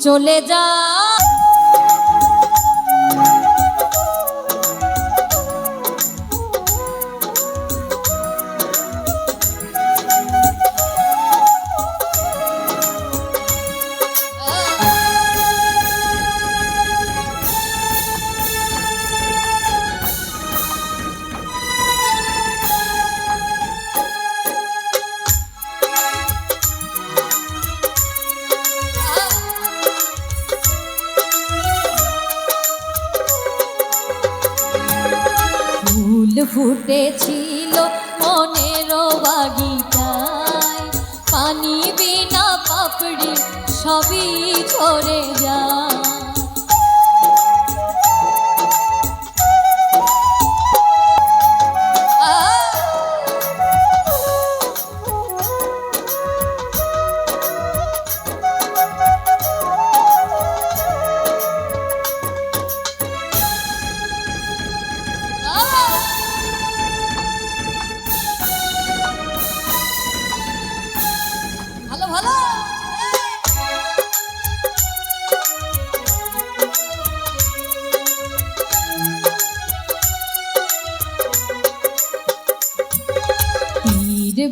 চলে যা ফুটেছিল মনের বাগিচায়, পানি বিনা পাপড়ি সবই ঝরে যায়।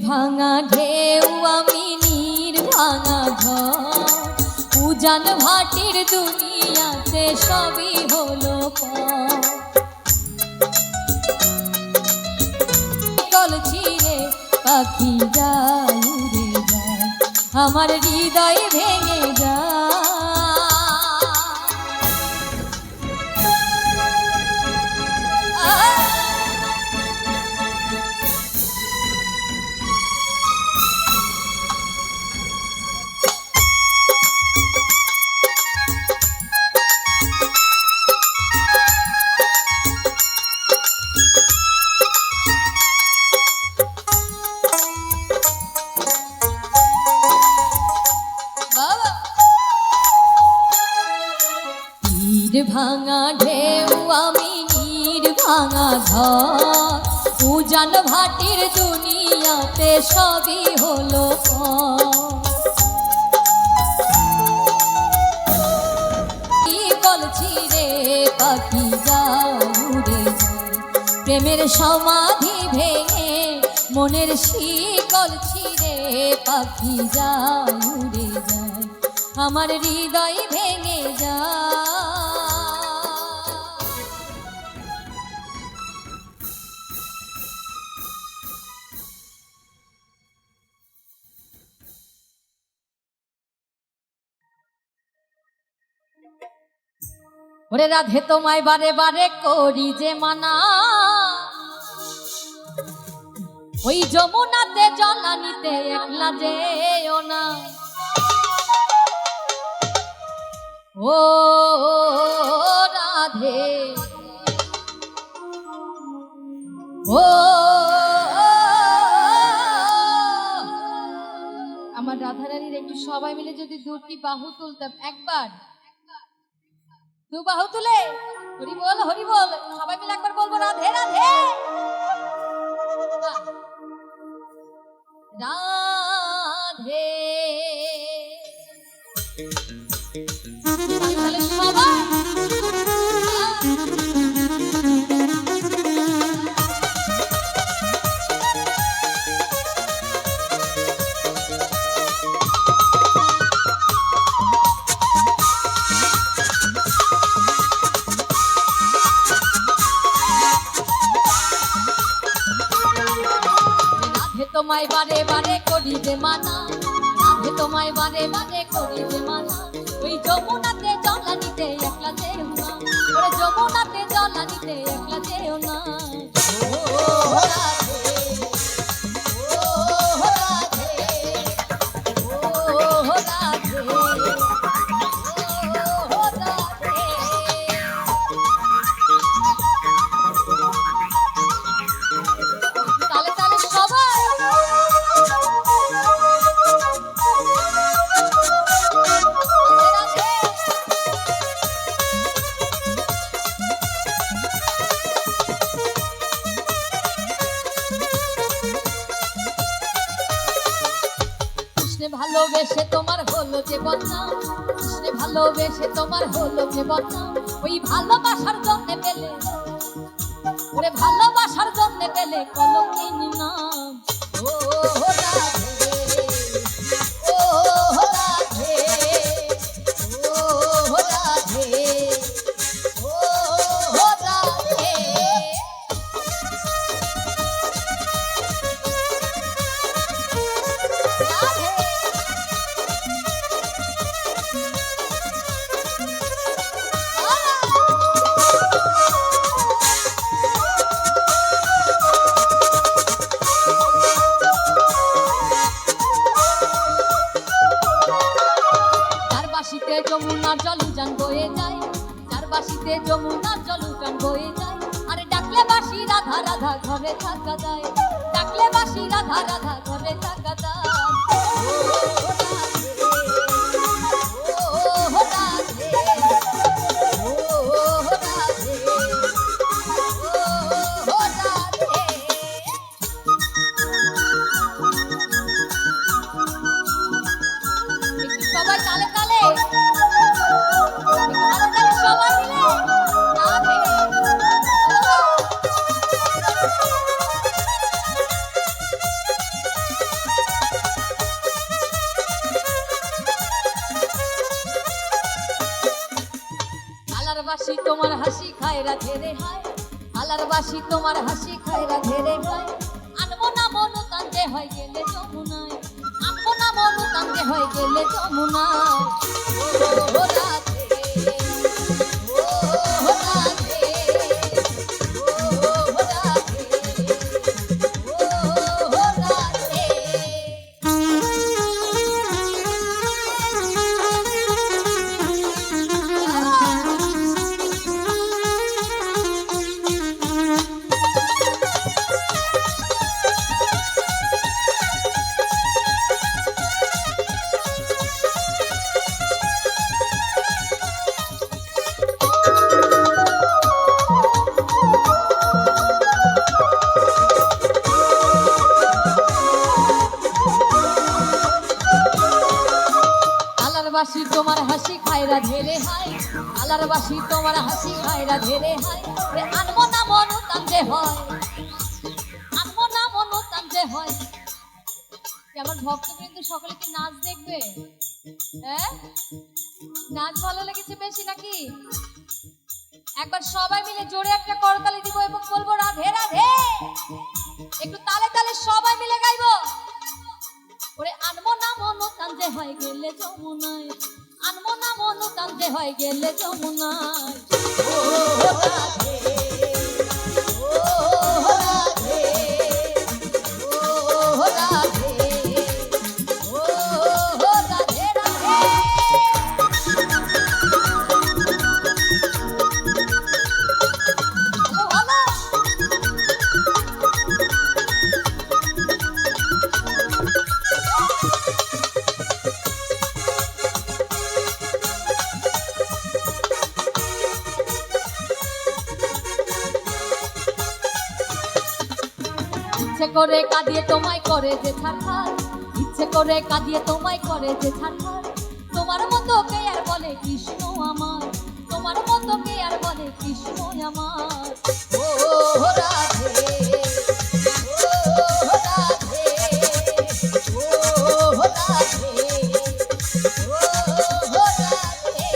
ভাঙা ঢেউ আমি নীর ভাঙা ঘর, উজান ভাটির দুনিয়াতে সবই হলো কল ছিঁড়ে পাখি যায় উড়ে যায়, আমার হৃদয় ভেঙে যায়। ভাঙা ঢেউ আমি নীর ভাঙা ঘর, উজান ভাটির দুনিয়াতে সবই হলো কল ছিঁড়ে পাখি যায় উড়ে যায়, প্রেমের সমাধি ভেঙে মনের শিকল ছিঁড়ে পাখি যায় উড়ে যায়, আমার হৃদয় ভেঙে যায়। ওরে রাধে তোমায় বারে বারে করি যে মানা, ওই যমুনাতে জলানিতে একলা যেও না। ও রাধে ও আমার রাধারানীর একটু সবাই মিলে যদি দুটি বাহু তুলতাম, একবার দু বাহু তুলে হরি বল সবাই মিলে একবার বলবো রাধে রাধে রাধে। তাহলে সবাই তোমায় বারে বারে করি যে মানা, রাধে তোমায় বারে বারে করি যে মানা, ওই যমুনাতে জলানিতে একলা যেও না, ওরে যমুনাতে জলানিতে একলা যেও না। ও রাধে ও রাধে ও রাধে ও রাধে। তালে তালে সবাই ভালোবেসে তোমার হলো যে বদনাম, কৃষ্ণে ভালোবেসে তোমার হলো যে বদনাম। ওই ভালোবাসার জন্য পেলে, ওরে ভালোবাসার জন্য পেলে কলঙ্কিনী নাম। ও রাধে, ও রাধে, ও রাধে, ও রাধে। বাসিতে যমুনার জল উজান বয়ে যায়, যার বাসিতে যমুনার জল উজান বয়ে যায়। আরে ডাকলে বাসি রাধা রাধা ঘরে থাকা যায়, ডাকলে বাসি রাধা রাধা ঘরে থাকা যায়। ও রাধে, ও রাধে, ও রাধে। সবাই তালে তালে, সবাই মিলে রাধে। আলার বাসি তোমার হাসি খায় রাধে রে হায়, আলার বাসি তোমার হাসি খায় রাধে রে হায়। আনবো না মনু কান্দে হয় গেলে যমুনায়, আনবো না মনু কান্দে হয় গেলে যমুনায়। ও রাধে, ও রাধে, ও রাধে, ও রাধে। আলার বাসি তোমার হাসি খায় রাধে রে হায়, আলার বাসি তোমার হাসি খায় রাধে রে হায়। ওরে আনবো না মনু কান্দে হয়, আনবো না মনু কান্দে হয়। আমার ভক্ত কিন্তু সকলে কি নাচ দেখবে? হ্যাঁ, নাচ ভালো লেগেছে বেশি নাকি? একবার সবাই মিলে জোরে একটা করতালি দিব এবং বলবো রাধে রাধে। একটু তালে তালে সবাই মিলে গাইবো। ওরে আনবো না মনু কান্দে হয় গেলে যমুনায়, আনবো না মনু কান্দে হয় গেলে যমুনায়। ও রাধে, ও রাধে, ও রাধে, ও রাধে রাধে। ভালো ইচ্ছে করে কাঁদিয়ে তোমায় করে যে ছাড়খার, ইচ্ছে করে কাঁদিয়ে তোমায় করে যে ছাড়খার। তোমার মতো কে আর বলে কৃষ্ণ আমার, তোমার মতো কে আর বলে কৃষ্ণ আমার। ও রাধে, ও রাধে, ও রাধে, ও রাধে।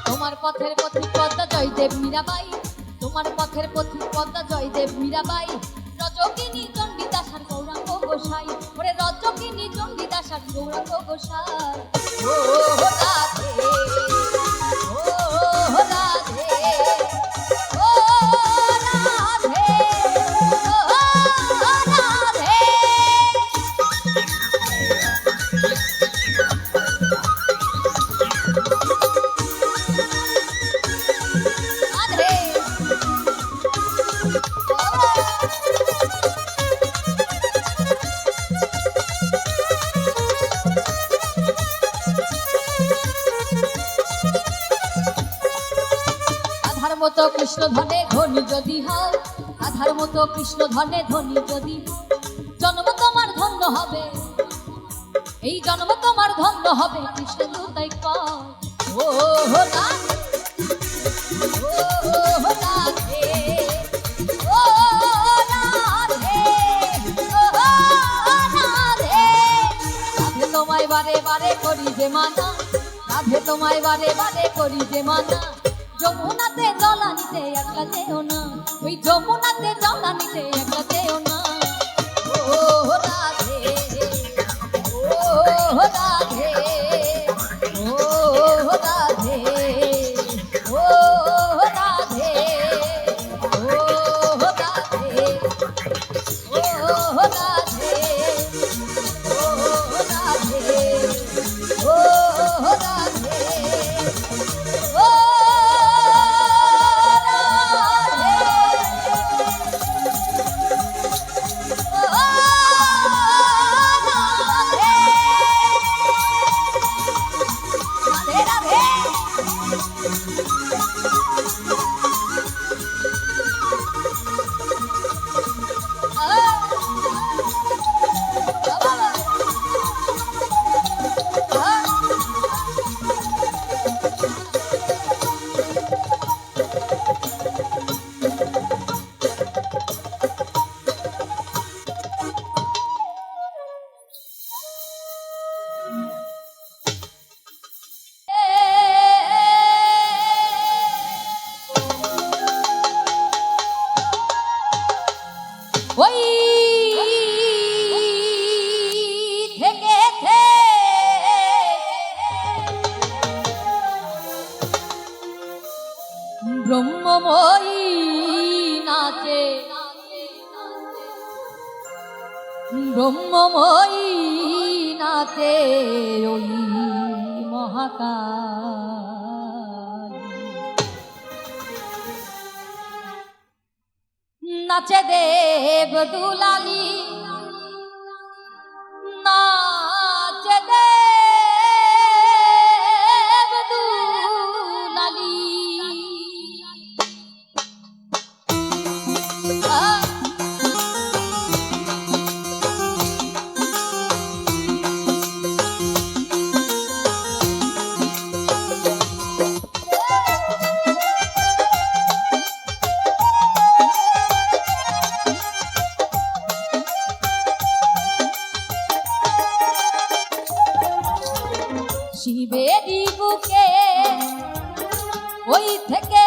তোমার পথের পথিক পদ্মা জয়দেব মীরাবাই, তোমার পথের পথিক পদ্মা জয়দেব মীরাবাই। রজকিনী চণ্ডীদাসার গৌরাঙ্গ গোসাই, ওরে রজকিনী চণ্ডীদাসার গৌরাঙ্গ গোসাই। ও রাধে, ও রাধে, ও রাধে, ও রাধে। রাধে কৃষ্ণ ধনে ধনী যদি হও, রাধার মতো কৃষ্ণ ধনে ধনী যদি হও, জন্ম তোমার ধন্য হবে, এই জন্ম তোমার ধন্য হবে, কৃষ্ণ তো তাই কয়। ও রাধে, ও রাধে, ও রাধে, ও রাধে। রাধে তোমায় বারে বারে করি যে মানা, রাধে তোমায় বারে বারে করি যে মানা, যমুনাতে জল আনিতে একলা যেও না, ওই যমুনাতে জল আনিতে একলা যেও না। ও রাধে, ও রাধে, ও রাধে, ও রাধে, ও রাধে, ও রাধে, ও রাধে, ও রাধে, ও ওই থেকে ব্রহ্মময়ী নাচে, ব্রহ্মময়ী নাচে, ওই মহাকাল নাচে দেব দুলালি, নাচে দেব দুলালি। শিবেরই বুকে ওই থেকে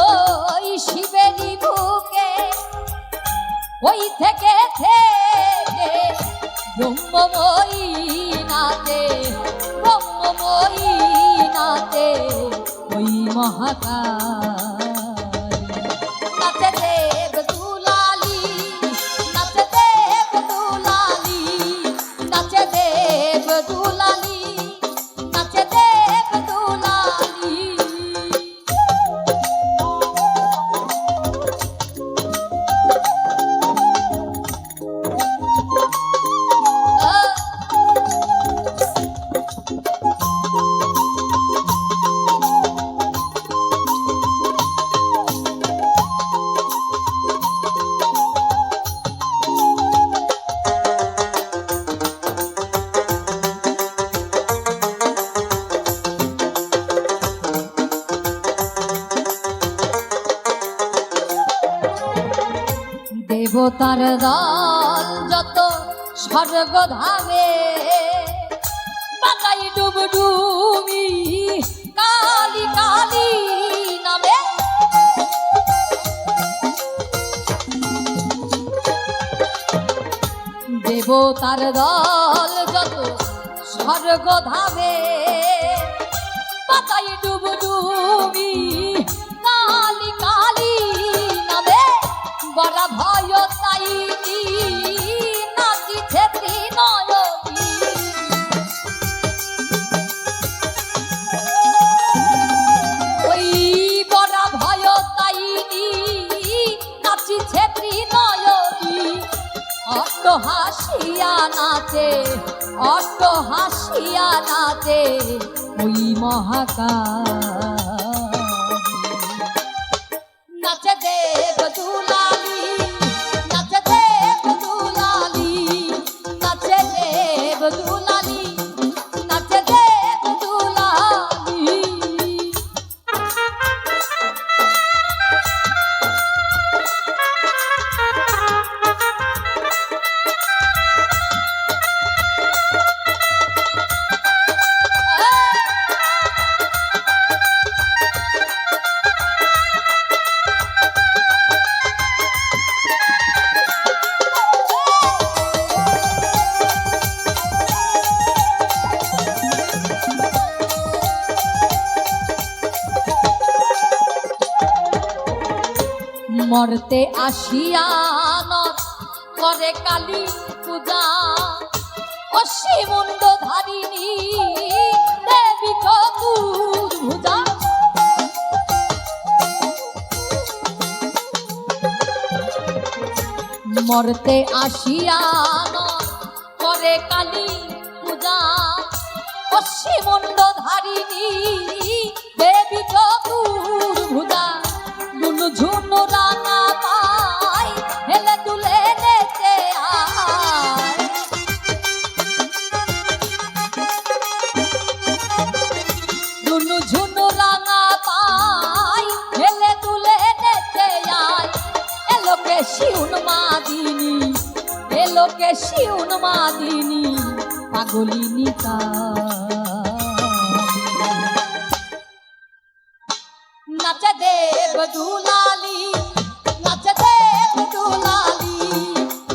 ওই শিবেরই বুকে ওই থেকে ব্রহ্মময়ী নাচে, ব্রহ্মময়ী নাচে, ওই মহাকাল নাচে দেব দুলালি, নাচে দেব দুলালি, নাচে দেব দুলালি, নাচে দেব দুলালি। দেবতার দল যত স্বর্গ ধামে, বাতাই ডুবডুবি কালী কালী নামে, দেবতার দল যত স্বর্গ ধামে, বাতাই ডুবডুবি কালী কালী নামে, বড় ভয় তাই নাচিছে ত্রিনয়নী। ওই বড় ভয় তাই নাচিছে ত্রিনয়নী, অট্ট হাসিয়া নাচে অট্ট হাসিয়া নাচে ওই মহাকাল, নাচে দেব দুলালি, নাচে দেব দুলালি, নাচে দেব দুলালি, নাচে দেব দুলালি। মরতে আসিয়া নর করে কালী পূজা, অসীমুণ্ড ধারিণী দেবী চতুর্ভুজা। মরতে আসিয়া নর করে কালী পূজা, অসীমুণ্ড ধারিণী দেবী চতুর্ভুজা। ঝুনু ঝুনু রাঙা পাই হেলে দুলে নেচে আয়, ঝুনু ঝুনু রাঙা পাই হেলে দুলে নেচে আয়। এলোকে শিউন মাদিনী, এলোকে শিউন মাদিনী পাগলিনী নাচে দেব দুলালি, নাচে দেব দুলালি,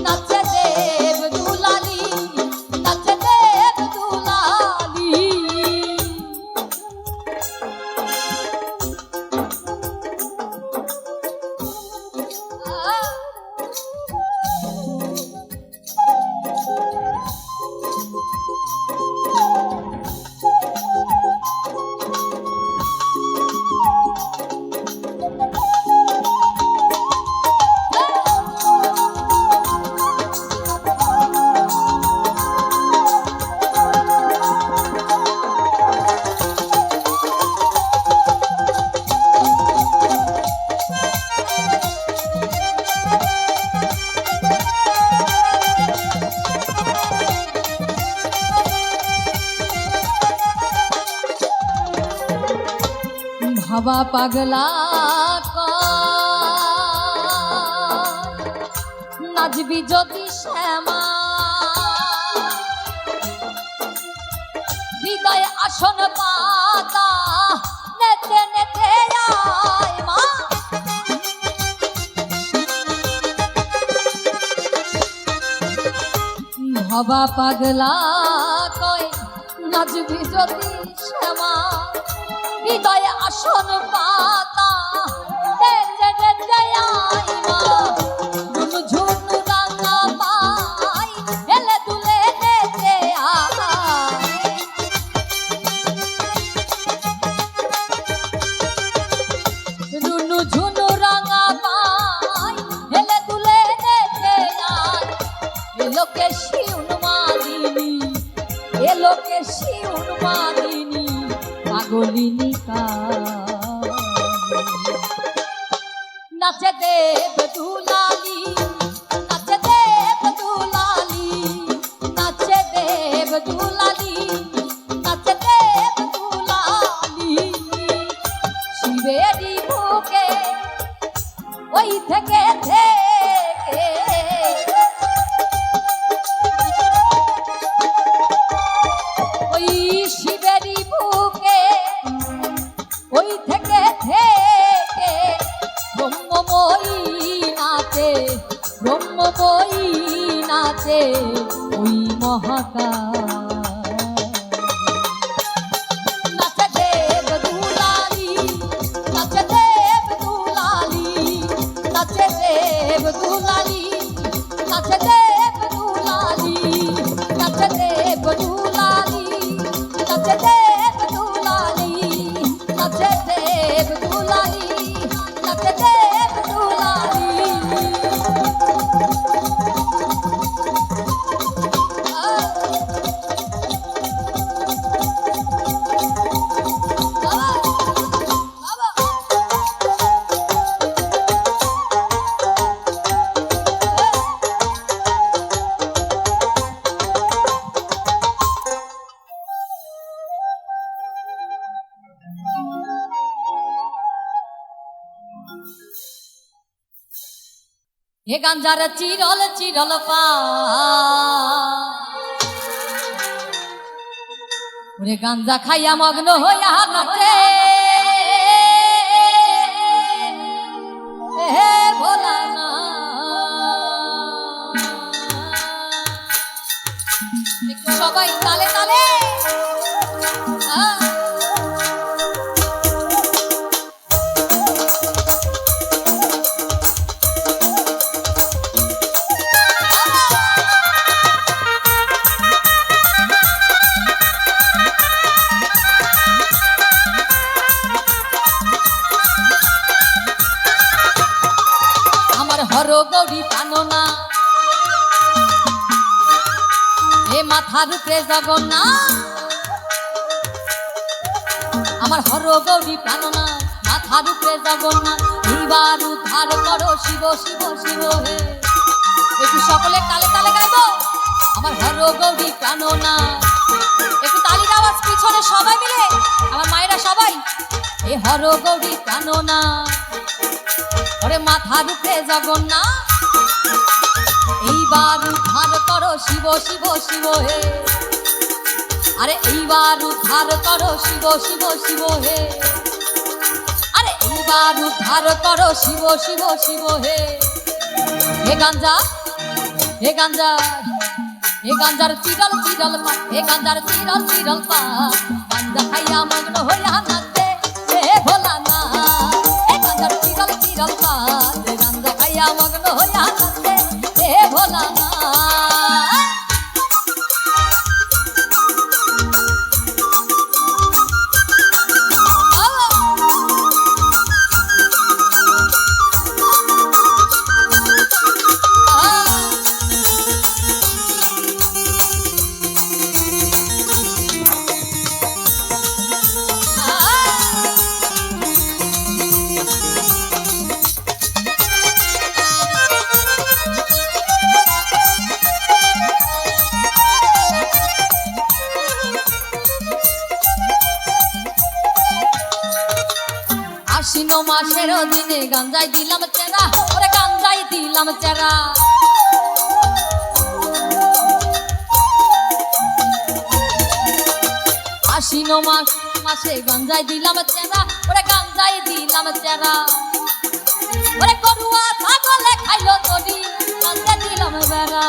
নাচে দেব দুলালি, নাচে দেব দুলালি। ভাবা পাগলা নাচবি যদি শ্যামা, হৃদয় আসন পাতা নেচে নেচে আয় মা। ভাবা পাগলা কয় নাচবি যদি শ্যামা, হৃদয় আসন পাতা নেচে নেচে আয় মা। ঝুনু ঝুনু রাঙা পাই হেলে দুলে নেচে আয়, ঝুনু ঝুনু রাঙা পাই হেলে দুলে নেচে আয়। এলোকে শিউন মাদিনী, এলোকে শিউন মাদিনী পাগলিনী নাচে দেব দুলালি, নাচে দেব দুলালি, নাচে দেব দুলালি, নাচে দেব দুলালি। শিবেরই বুকে ওই থেকে থেকে ওই শিবেরই বুকে ওই থেকে থেকে ব্রহ্মময়ী নাচে, ব্রহ্মময়ী নাচে ওই মহাকাল। নাচে দেব দুলালি, নাচে দেব দুলালি, নাচে দেব দুলালি, নাচে দেব দুলালি, নাচে দেব দুলালি, নাচে দেব দুলালি, নাচে দেব দুলালি, নাচে দেব দুলালি। হে গাঞ্জার চিরল চিরল পা ওরে গাঞ্জা খাইয়া মগ্ন হইয়া নাচে হে ভোলা না একটু সবাই তালে তালে হর গৌরী প্রাণনা এ মাথার উপরে জগন্নাথ আমার হর গৌরী প্রাণনা মাথার উপরে জগন্নাথ এইবার উদ্ধার করো শিব শিব শিব হে একটু সকলে তালে তালে গাইব আমার হর গৌরী প্রাণনা একটু তালির আওয়াজ পিছনে সবাই মিলে আমার মায়েরা সবাই এ হর গৌরী প্রাণনা ওরে মাথার উপরে জগন্নাথ এইবার উদ্ধার করো শিব শিব শিব হে আরে এইবার উদ্ধার করো শিব শিব শিব হে আরে এইবার উদ্ধার করো শিব শিব শিব হে হে গাঞ্জা হে গাঞ্জা হে গাঞ্জার চিরল চিরল পা হে গাঞ্জার চিরল চিরল পা গাঞ্জা খাইয়া মগ্ন হইয়া নাচে হে ভোলা না হে গাঞ্জার চিরল চিরল পা হে গাঞ্জা খাইয়া মগ্ন হইয়া নাচে হে ভোলা না আশ্বিন মাসের দিনে গাঞ্জাই দিলাম চেরা ওরে গাঞ্জাই দিলাম চেরা আশ্বিন মাসে গাঞ্জাই দিলাম চেরা ওরে গাঞ্জাই দিলাম চেরা ওরে গরুয়া ছাগলে খাইলো তরি গাঞ্জা দিলাম বেড়া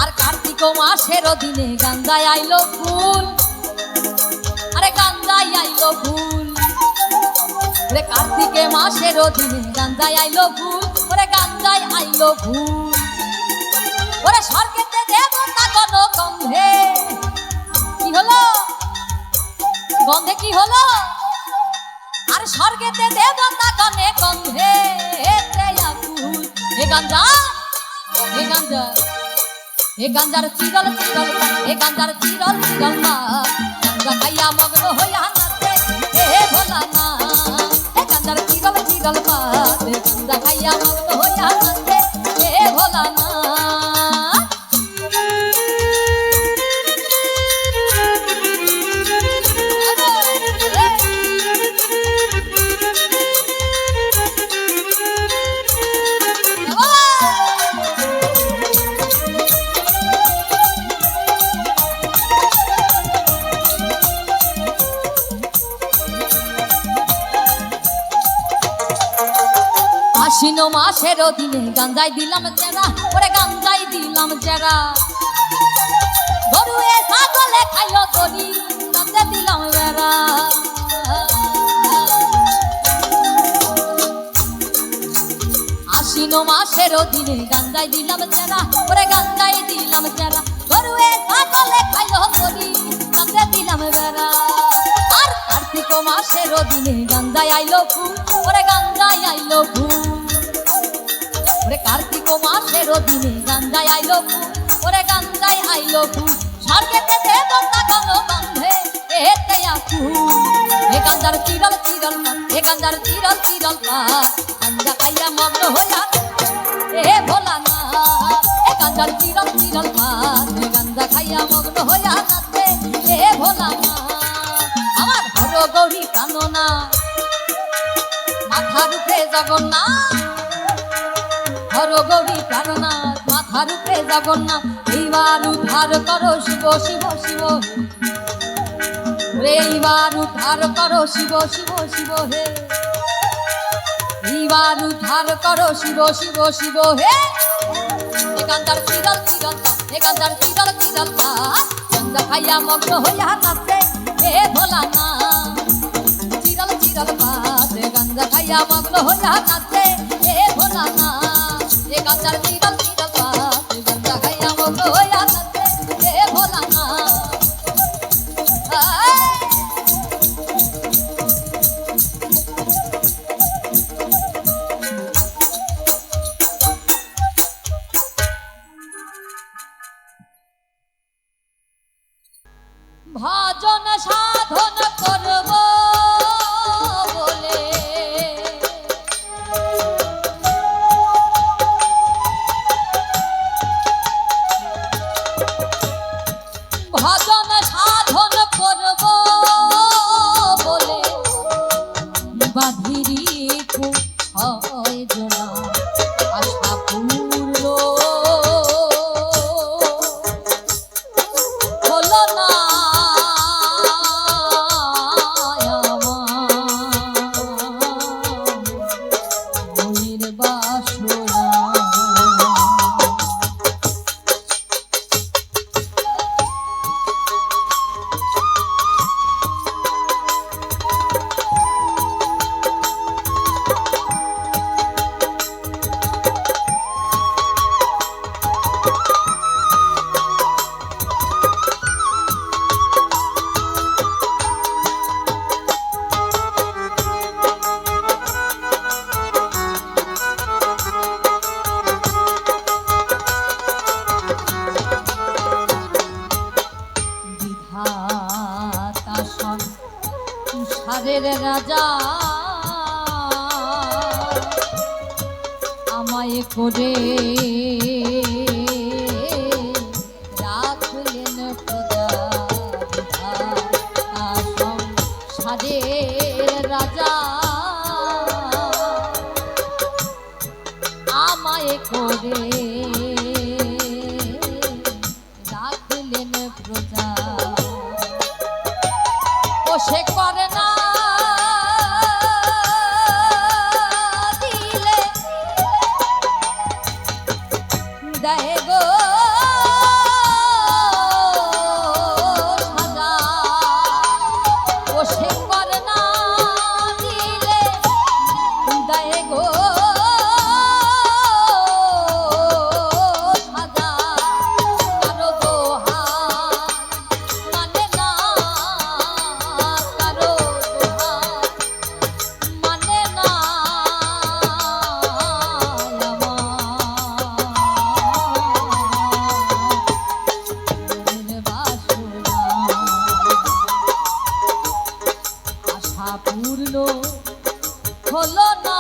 আর কার্তিক মাসের দিনে গাঞ্জাই আইলো ফুল আরে গাঞ্জাই আইলো ফুল ওরে কার্তিকে মাসের দিনে গাঞ্জাই আইলো ফুল ওরে গাঞ্জাই আইলো ফুল ওরে স্বর্গেতে দেবতা গণ গন্ধে কি হলো গন্ধে কি হলো আর স্বর্গেতে দেবতা গণে গন্ধে ফুল হে গাঞ্জা হে গাঞ্জা হে গাঞ্জার চিরল চিরল হে গাঞ্জার চিরল চিরল মা গাঞ্জা খাইয়া মগ্ন হইয়া নাচে হে ভোলা না হে গাঞ্জার চিরল চিরল মা গাঞ্জা খাইয়া মগ্ন হইয়া নাচে হে ভোলা না আশ্বিন মাসের দিনে গাঞ্জাই দিলাম চেরা ওরে গাঞ্জাই দিলাম চেরা গরুয়ে ছাগলে খাইলো তরি গাঞ্জা দিলাম বেড়া আশ্বিন মাসের দিনে গাঞ্জাই দিলাম চেরা ওরে গাঞ্জাই দিলাম চেরা গরুয়ে ছাগলে খাইলো তরি গাঞ্জা দিলাম বেড়া আর কার্তিক মাসের দিনে গাঞ্জাই আইলো ফুল ওরে গাঞ্জাই আইলো ফুল ওরে কার্তিক মাসের দিনে গাঞ্জাই আইলো ফুল ওরে গাঞ্জাই আইলো ফুল স্বর্গেতে দেবতা গণ গন্ধে এতে ফুল হে গাঞ্জার চিরল চিরল হে গাঞ্জার চিরল চিরল গাঞ্জা খাইয়া মগ্ন হইয়া হে ভোলা না হে গাঞ্জার চিরল চিরল হে গাঞ্জা খাইয়া মগ্ন হইয়া নাচে হে ভোলা না আমার হর গৌরী কাননা মাথার উপরে জগন্নাথ, হর গৌরী প্রাণনাথ, মাথার উপরে জগন্নাথ, এইবার উদ্ধার করো শিব শিব শিব, রে এইবার উদ্ধার করো শিব শিব শিব হে, এইবার উদ্ধার করো শিব শিব শিব হে। এখানকার চিরল চিরল এখানকার চিরল চিরল গঙ্গা খাইয়া মগ্ন হইয়া নাচে হে ভোলা না, চিরল চিরল পাতে গঙ্গা খাইয়া মগ্ন হইয়া নাচে হে ভোলা না, এখানকার চিরল চিরল পাতে গঙ্গা খাইয়া মগ্ন হইয়া নাচে হে ভোলা না। ভজন সাধন করব বলে ভজন সাধন করব বলে বাধিরি হয় জোড়া আশা পূর্ণ হলো না, সংসারের রাজা আমায় করে রাখলেন প্রজা, সংসারের রাজা আমায় করে রাখলেন প্রজা, ও সে করে না দিলে দেয় গো সাজা, ও সে করে না দিলে দেয় গো সাজা, কারো দোহা মানে না, কারো দোহা মানে না আমার বাসনা, আশা পূর্ণ হলো না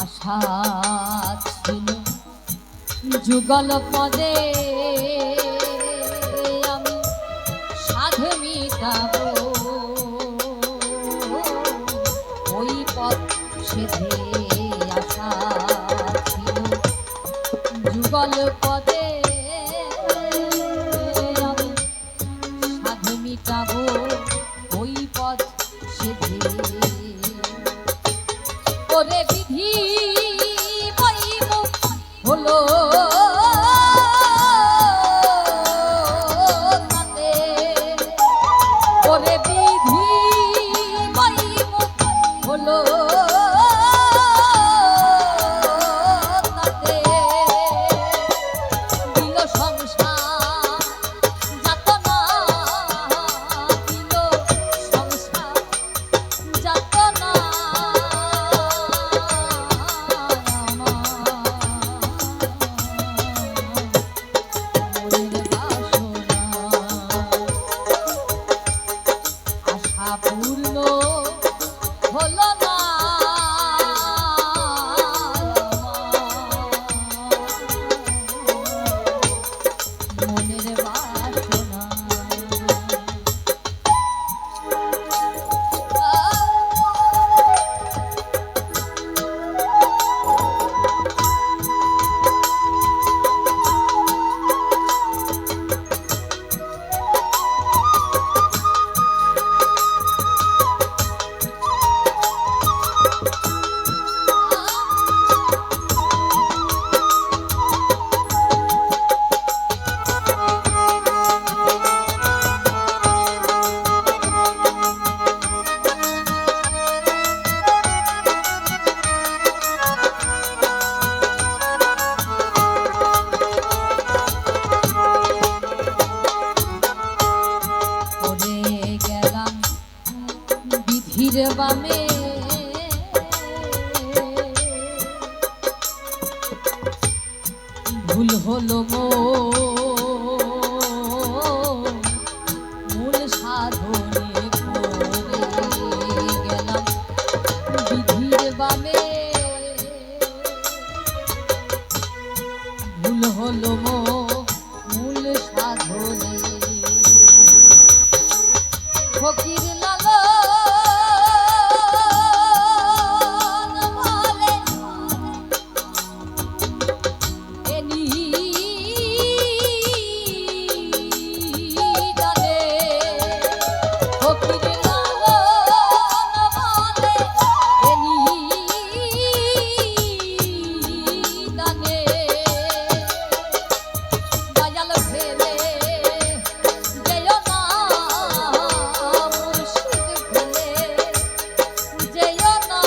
আশা ছিল যুগল পদে আমি সাধ মিটাবো, ওই পথ সেধে আশা ছিল যুগল পদে আমি সাধ মিটাবো, ওই পথ সেধে করে বিধি বইমুখ হলো তাতে, করে বিধি ভুল হলো মূল সাধনে করে গেলাম বিধির বামে। ভুল হলো মূল সাধনে ফকির লালন বলে এ নিদানে। ফকির লালন বলে এ নিদানে। দয়াল ফেলে যেও না মুর্শিদ ফেলে যেও না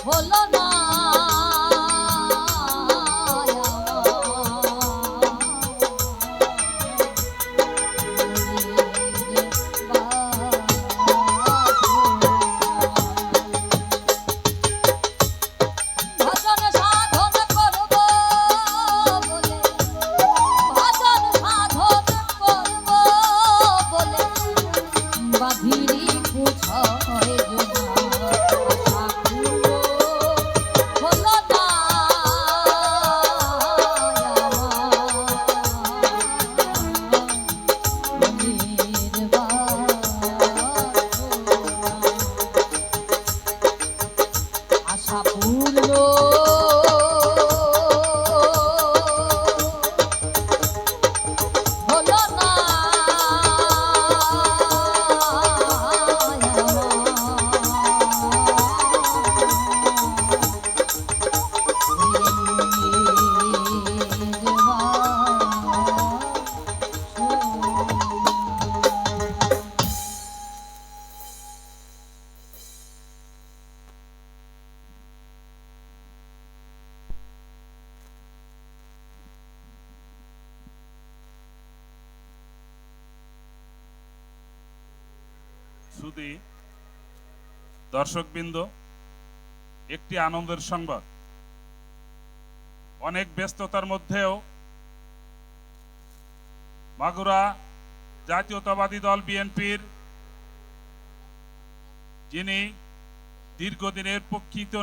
হলো না ভজন সাধন করব বলে ভজন সাধন করব বলে বাধিরি পুছয় জনা হলো না মনের আশা পূর্ণ হলো না শুধু দর্শকবৃন্দ, একটি আনন্দের সংবাদ। অনেক ব্যস্ততার মধ্যেও মাগুরা জাতীয়তাবাদী দল বিএনপির যিনি দীর্ঘদিনের প্রকৃত